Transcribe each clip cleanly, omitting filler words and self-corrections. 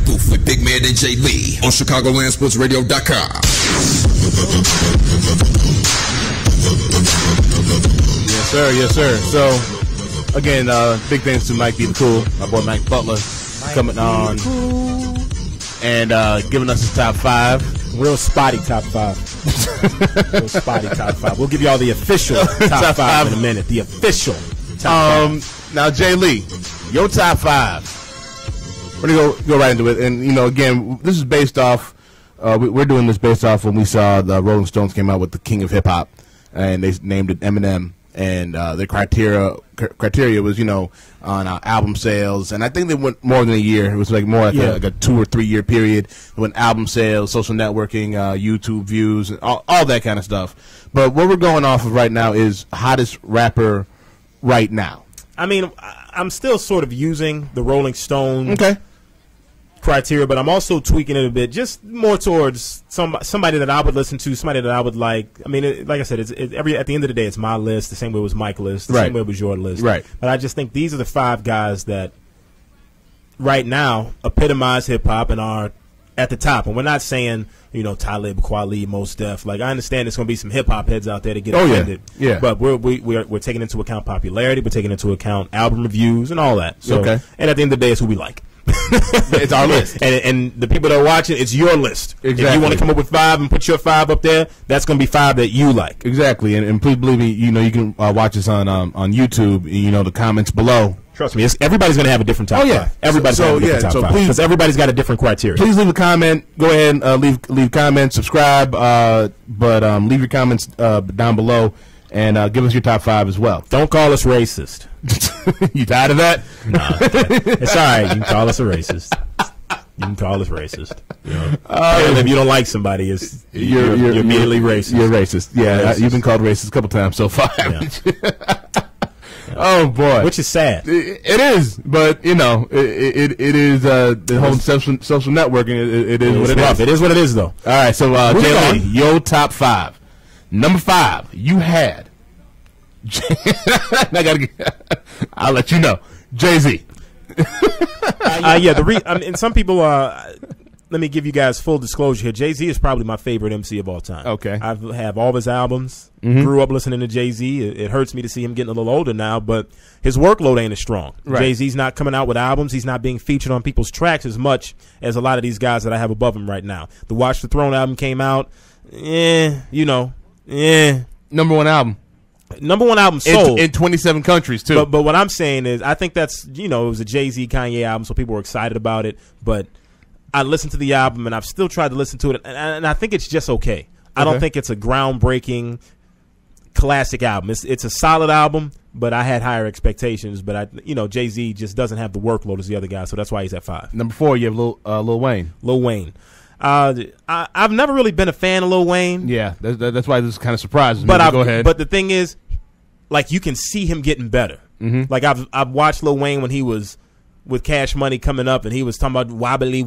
booth with Big Man and Jay Lee on ChicagolandSportsRadio.com. Yes, sir. Yes, sir. So, again, big thanks to Mike Be Cool, my boy Mike Butler, coming on and giving us his top 5. Real spotty top 5. Real spotty top 5. We'll give you all the official top 5 in a minute. The official top 5. Now, Jay Lee, your top 5. We're going to go right into it. And, you know, again, this is based off, we're doing this based off when we saw the Rolling Stones came out with the King of Hip Hop, and they named it Eminem. And their criteria was, you know, on album sales. And I think they went more than a year. It was like more like a 2 or 3 year period. It went album sales, social networking, YouTube views, and all that kind of stuff. But what we're going off of right now is hottest rapper right now. I mean, I'm still sort of using the Rolling Stone criteria, but I'm also tweaking it a bit, just more towards somebody that I would listen to, somebody that I would like. I mean, like I said, at the end of the day, it's my list, the same way it was Mike's list, the same way it was your list. Right. But I just think these are the 5 guys that right now epitomize hip-hop and are at the top. And we're not saying, you know, Talib Kweli, Mos Def. Like, I understand there's going to be some hip-hop heads out there that get offended. Yeah. But we're taking into account popularity. We're taking into account album reviews and all that. So, and at the end of the day, it's who we like. It's our list. And the people that are watching, it's your list. Exactly. If you want to come up with 5 and put your 5 up there, that's going to be 5 that you like. Exactly. And please believe me, you know, you can watch us on YouTube. You know, the comments below. Trust me, everybody's going to have a different top 5. Everybody's going to have a different top 5. Because everybody's got a different criteria. Please leave a comment. Go ahead and leave comments. Subscribe. But leave your comments down below. And give us your top 5 as well. Don't call us racist. You tired of that? No. It's all right. You can call us a racist. You can call us racist. You know? If you don't like somebody, you're immediately racist. You're racist. Yeah, you've been called racist a couple times so far. Yeah. Oh, boy. Which is sad. It is. But, you know, it is the whole social networking. It is what it is. It is what it is, though. All right, so Jay Lee, your top 5. Number 5, you had. I'll let you know. Jay-Z. And some people. Let me give you guys full disclosure here. Jay-Z is probably my favorite MC of all time. Okay, I have all of his albums. Grew up listening to Jay-Z. It hurts me to see him getting a little older now, but his workload ain't as strong. Right. Jay-Z's not coming out with albums. He's not being featured on people's tracks as much as a lot of these guys that I have above him right now. The Watch the Throne album came out. Number 1 album. Number 1 album sold in 27 countries too. But what I'm saying is, I think that's, you know, it was a Jay-Z Kanye album, so people were excited about it. But I listened to the album, and I've still tried to listen to it, and I think it's just okay. I don't think it's a groundbreaking classic album. It's a solid album, but I had higher expectations. But Jay-Z just doesn't have the workload as the other guys, so that's why he's at 5. Number 4, you have Lil Wayne. Lil Wayne. I've never really been a fan of Lil Wayne. Yeah, that's why this kind of surprises me. But go ahead. But the thing is, like, you can see him getting better. Like, I've watched Lil Wayne when he was with Cash Money coming up, and he was talking about wobbly,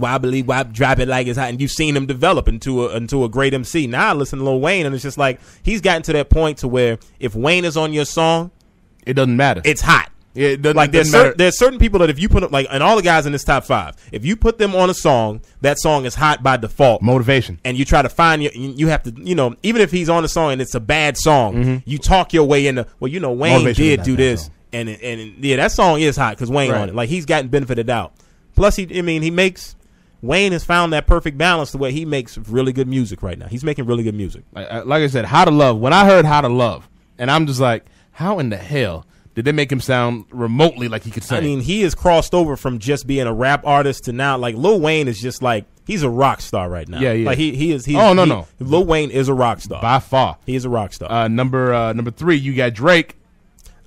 drop it like it's hot, and you've seen him develop into a great MC. Now I listen to Lil Wayne, and it's just like he's gotten to that point to where if Wayne is on your song, it doesn't matter. It's hot. It doesn't, like matter. There's certain people that if you put like, and all the guys in this top 5, if you put them on a song, that song is hot by default. Motivation. And you try to find you have to, you know, even if he's on a song and it's a bad song, you talk your way into, well, you know, Wayne Motivation did do this, and yeah, that song is hot because Wayne on it. Like, he's gotten benefit out. Plus, Wayne has found that perfect balance the way he makes really good music right now. He's making really good music. Like I said, How to Love. When I heard How to Love, and I'm just like, how in the hell did they make him sound remotely like he could sing? I mean, he has crossed over from just being a rap artist to now, like, Lil Wayne is just like, he's a rock star right now. Yeah. Like, he is. No. Lil Wayne is a rock star. By far. He is a rock star. Number 3, you got Drake.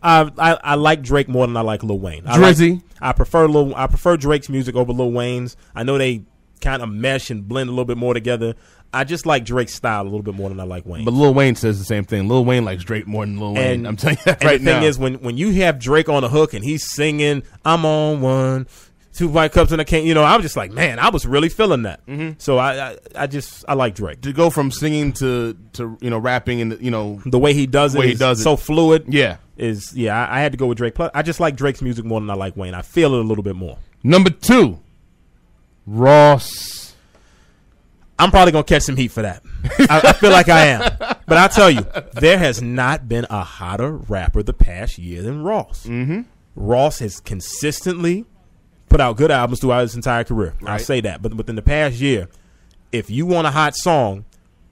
I like Drake more than I like Lil Wayne. Drizzy. I prefer Drake's music over Lil Wayne's. I know they kind of mesh and blend a little bit more together. I just like Drake's style a little bit more than I like Wayne. But Lil Wayne says the same thing. Lil Wayne likes Drake more than Lil Wayne. I'm telling you that right now. And the thing is, when you have Drake on the hook and he's singing, I'm on 1, 2 white cups and I can't, you know, I was just like, man, I was really feeling that. So I like Drake. To go from singing to rapping and, the way he does it is so fluid. Yeah. I had to go with Drake. Plus, I just like Drake's music more than I like Wayne. I feel it a little bit more. Number 2, Ross. I'm probably going to catch some heat for that. I feel like I am. But I'll tell you, there has not been a hotter rapper the past year than Ross. Mm-hmm. Ross has consistently put out good albums throughout his entire career. Right. I'll say that. But within the past year, if you want a hot song,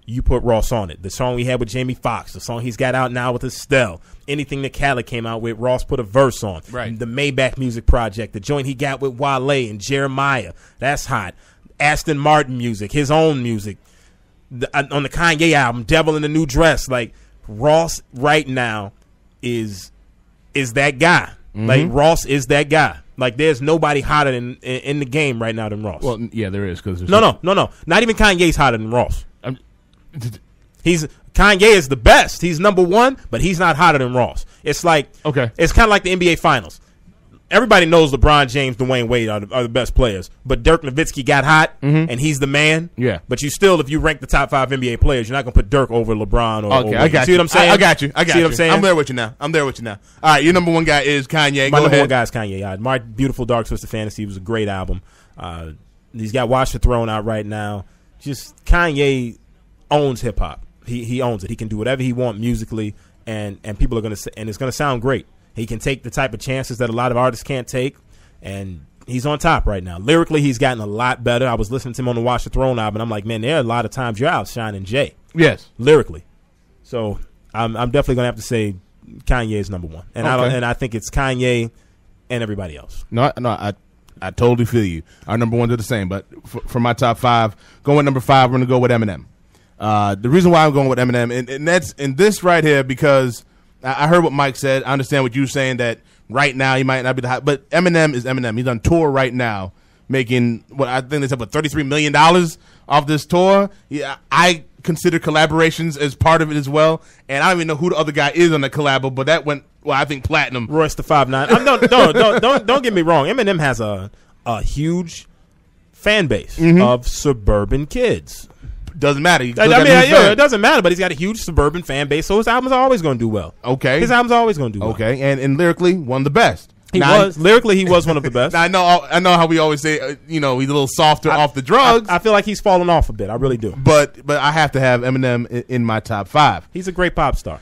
you put Ross on it. The song we had with Jamie Foxx, the song he's got out now with Estelle, anything that Khaled came out with, Ross put a verse on. Right. The Maybach Music Project, the joint he got with Wale and Jeremiah, that's hot. Aston Martin music, his own music. On the Kanye album, Devil in the New Dress. Like, Ross right now is that guy. Mm-hmm. Like, Ross is that guy. Like, there's nobody hotter in the game right now than Ross. Well, yeah, there is. No. Not even Kanye's hotter than Ross. Kanye is the best. He's number one, but he's not hotter than Ross. It's like, okay. It's kind of like the NBA Finals. Everybody knows LeBron James, Dwayne Wade are the best players, but Dirk Nowitzki got hot, and he's the man. Yeah. But you still, if you rank the top 5 NBA players, you're not going to put Dirk over LeBron. Okay, I got you. See what I'm saying? I got you. See what I'm saying? I'm there with you now. All right, your number one guy is Kanye. My Go number ahead. one guy is Kanye. My Beautiful Dark Twisted Fantasy was a great album. He's got Watch the Throne out right now. Just Kanye owns hip hop. He owns it. He can do whatever he wants musically, and people are going to, and it's going to sound great. He can take the type of chances that a lot of artists can't take. And he's on top right now. Lyrically, he's gotten a lot better. I was listening to him on the Watch the Throne album, and I'm like, man, there are a lot of times you're outshining Jay. Yes. Lyrically. So I'm definitely going to have to say Kanye is number one. And I think it's Kanye and everybody else. No, I totally feel you. Our number ones are the same, but for my top 5, going with number 5, we're going to go with Eminem. The reason why I'm going with Eminem, and that's in this right here, because I heard what Mike said. I understand what you're saying, that right now he might not be the hot, but Eminem is Eminem. He's on tour right now, making what I think they said, $33 million off this tour. Yeah, I consider collaborations as part of it as well, and I don't even know who the other guy is on the collab, but that went, well, I think platinum. Royce the 5'9". Don't get me wrong. Eminem has a huge fan base of suburban kids. Doesn't matter. It doesn't matter, but he's got a huge suburban fan base, so his albums are always going to do well. Okay. His albums are always going to do well. Okay, and lyrically, one of the best. Lyrically, he was one of the best. Now, I know how we always say, he's a little softer off the drugs. I feel like he's fallen off a bit. I really do. But I have to have Eminem in my top 5. He's a great pop star.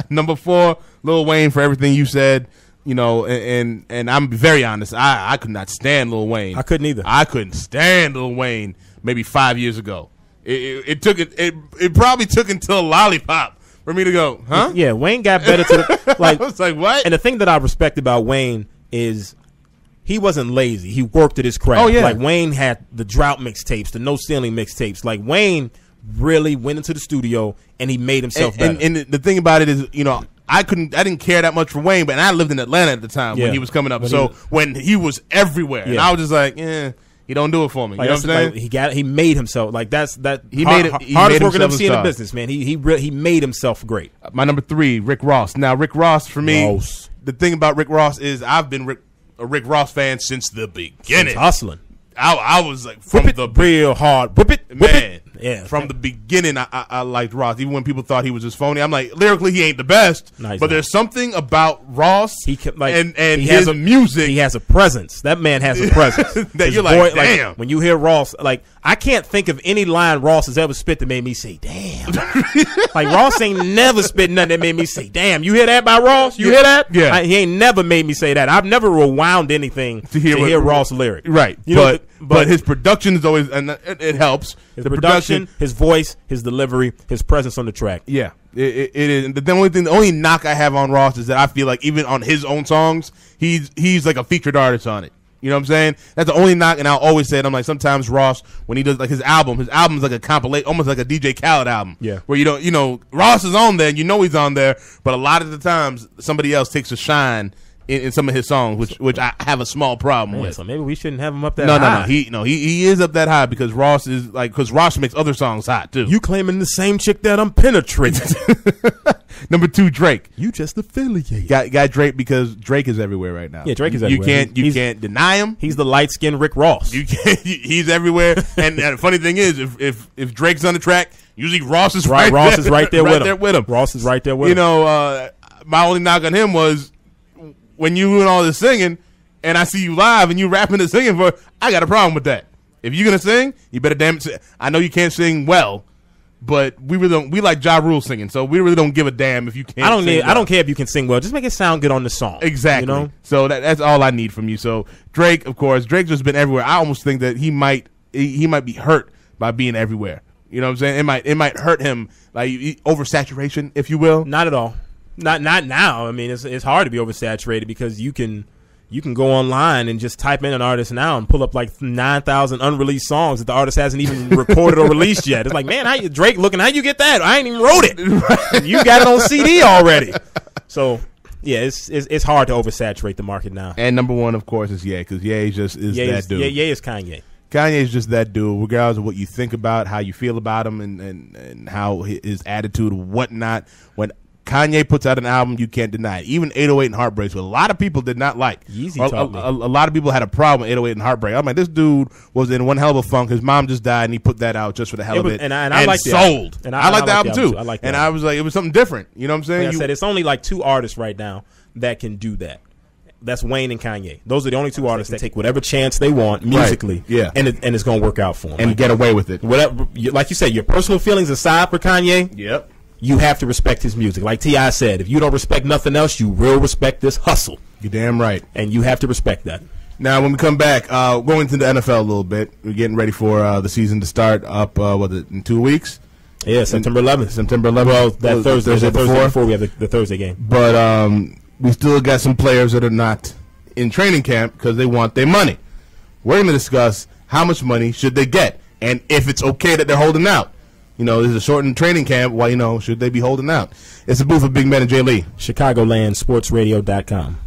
Number 4, Lil Wayne, for everything you said. And I'm very honest. I could not stand Lil Wayne. I couldn't either. I couldn't stand Lil Wayne maybe 5 years ago. It probably took until Lollipop for me to go, huh? Yeah, Wayne got better to the like. I was like, what? And the thing that I respect about Wayne is he wasn't lazy. He worked at his craft. Oh, yeah. Like, Wayne had the Drought mixtapes, the No Ceiling mixtapes. Like, Wayne really went into the studio and he made himself better. And the thing about it is, I didn't care that much for Wayne, but I lived in Atlanta at the time when he was coming up. But so when he was everywhere, and I was just like, he don't do it for me. Like, you know what I'm saying? Like, he made himself like that's that. He hardest working MC in the star. business, man. He made himself great. My number 3, Rick Ross. Now, Rick Ross for me, the thing about Rick Ross is I've been a Rick Ross fan since the beginning. Since hustling. I was like from whip it real hard. Whip it, man. Yeah, from the beginning, I liked Ross. Even when people thought he was just phony, I'm like, lyrically, he ain't the best. Nice, but there's something about Ross and he his music. He has a presence. That man has a presence. That you're like, damn. When you hear Ross, like, I can't think of any line Ross has ever spit that made me say, damn. Like, Ross ain't never spit nothing that made me say, damn. You hear that by Ross? You hear that? Yeah. He ain't never made me say that. I've never rewound anything to hear Ross lyric. Right. But his production is always, and it helps. The production, his voice, his delivery, his presence on the track. Yeah, it is. The only knock I have on Ross is that I feel like even on his own songs, he's like a featured artist on it. You know what I'm saying? That's the only knock, and I'll always say it. I'm like, sometimes Ross, when he does like his album's like a compilation, almost like a DJ Khaled album. Yeah. Where Ross is on there, and he's on there, but a lot of the times somebody else takes a shine in some of his songs, which I have a small problem with. So maybe we shouldn't have him up that high. He is up that high because Ross makes other songs hot too. You claiming the same chick that I'm penetrating. Number 2, Drake. You just affiliated. Got Drake because Drake is everywhere right now. Yeah, Drake is everywhere. You can't deny him. He's the light skinned Rick Ross. He's everywhere. and the funny thing is, if Drake's on the track, usually Ross is right. Ross is right there with him. Ross is right there with him. My only knock on him was, when you doing all this singing, and I see you live and you rapping and singing for, I got a problem with that. If you're gonna sing, you better damn it. I know you can't sing well, but we really don't. We like Ja Rule singing, so we really don't give a damn if you can't. I don't care if you can sing well. Just make it sound good on the song. Exactly. You know? So that's all I need from you. So Drake, of course, Drake's just been everywhere. I almost think that he might be hurt by being everywhere. You know what I'm saying? It might hurt him, like oversaturation, if you will. Not at all. Not now. I mean, it's hard to be oversaturated because you can go online and just type in an artist now and pull up like 9,000 unreleased songs that the artist hasn't even recorded or released yet. It's like, man, Drake looking? How you get that? I ain't even wrote it. You got it on CD already. So yeah, it's hard to oversaturate the market now. And number one, of course, is Ye, because Ye just is that dude. Ye is Kanye. Kanye is just that dude, regardless of what you think about, how you feel about him, and how his attitude and whatnot. When Kanye puts out an album, you can't deny it. Even 808 and Heartbreaks, which a lot of people did not like. A lot of people had a problem with 808 and Heartbreak. I'm like, this dude was in one hell of a funk. His mom just died, and he put that out just for the hell of it. And I like sold. And I like the album too. I like and I was like, it was something different. You know what I'm saying? Like I said, it's only like 2 artists right now that can do that. That's Wayne and Kanye. Those are the only 2 artists that take whatever chance they want musically, right. Yeah, and it's going to work out for them and get away with it. Whatever, like you said, your personal feelings aside for Kanye. Yep. You have to respect his music. Like T.I. said, if you don't respect nothing else, you will respect this hustle. You're damn right. And you have to respect that. Now, when we come back, going into the NFL a little bit, we're getting ready for the season to start up, in 2 weeks? Yeah, September 11th. September 11th. Well, that Thursday before we have the Thursday game. But we still got some players that are not in training camp because they want their money. We're going to discuss how much money should they get and if it's okay that they're holding out. You know, there's a shortened training camp. Why, should they be holding out? It's the booth of Big Man and Jay Lee. ChicagolandSportsRadio.com.